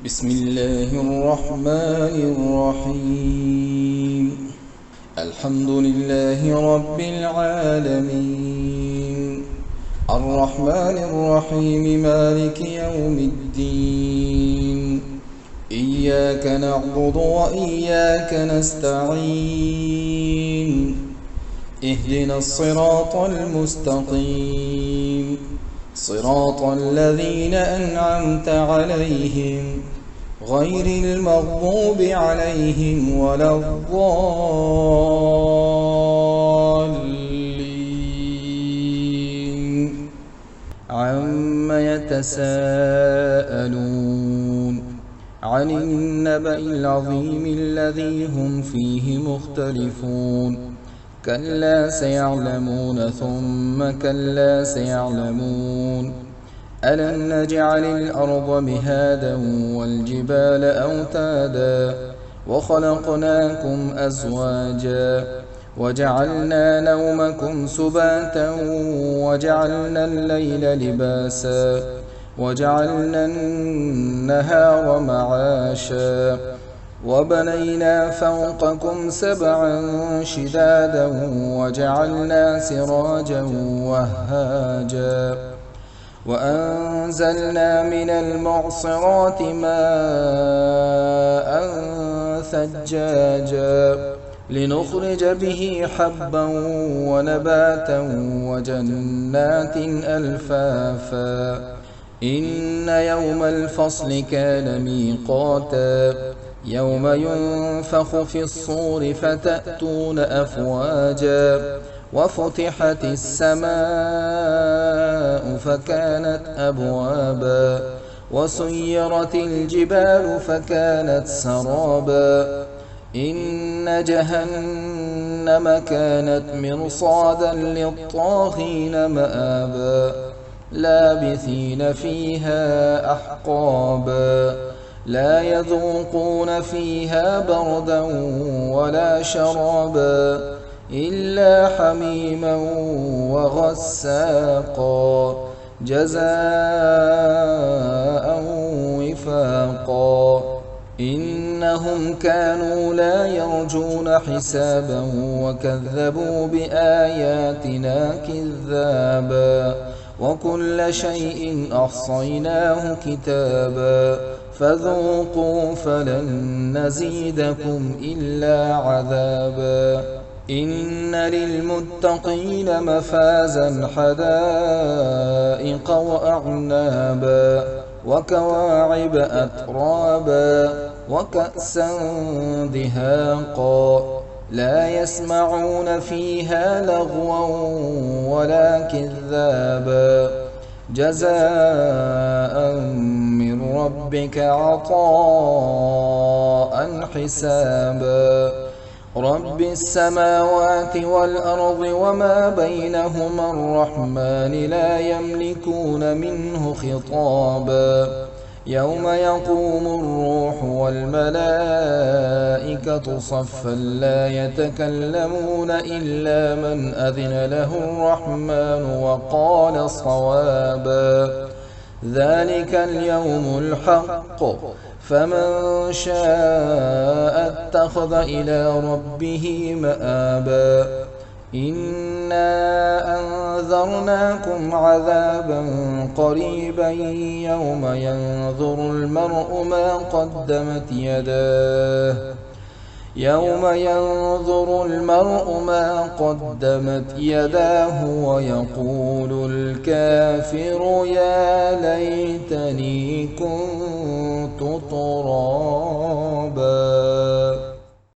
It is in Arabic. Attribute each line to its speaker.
Speaker 1: بسم الله الرحمن الرحيم. الحمد لله رب العالمين، الرحمن الرحيم، مالك يوم الدين. إياك نعبد وإياك نستعين. اهدنا الصراط المستقيم، صراط الذين أنعمت عليهم غير المغضوب عليهم ولا الضالين. عم يتساءلون عن النبأ العظيم الذي هم فيه مختلفون. كلا سيعلمون ثم كلا سيعلمون. ألم نجعل الأرض مهادا والجبال أوتادا وخلقناكم أزواجا وجعلنا نومكم سباتا وجعلنا الليل لباسا وجعلنا النهار معاشا وبنينا فوقكم سبعا شدادا وجعلنا سراجا وهاجا وأنزلنا من المعصرات ماء ثجاجا لنخرج به حبا ونباتا وجنات ألفافا. إن يوم الفصل كان ميقاتا يوم ينفخ في الصور فتأتون أفواجا وفتحت السماء فكانت أبوابا وسيرت الجبال فكانت سرابا. إن جهنم كانت مرصادا للطاغين مآبا لابثين فيها أحقابا لا يذوقون فيها بردا ولا شرابا إلا حميما وغساقا جزاء وفاقا. إنهم كانوا لا يرجون حسابا وكذبوا بآياتنا كذابا وكل شيء أحصيناه كتابا فذوقوا فلن نزيدكم إلا عذابا. إن للمتقين مفازا حدائق وأعنابا وكواعب أترابا وكأسا دهاقا لا يسمعون فيها لغوا ولا كذابا جزاء من ربك عطاء حسابا. رب السماوات والأرض وما بينهما الرحمن لا يملكون منه خطابا. يوم يقوم الروح والملائكة صفا لا يتكلمون إلا من أذن له الرحمن وقال صوابا. ذلك اليوم الحق فمن شاء اتخذ إلى ربه مآبا. إنا أنذرناكم عذابا قريبا يوم ينظر المرء ما قدمت يداه ويقول الكافر يا ليتني كنت ترابا.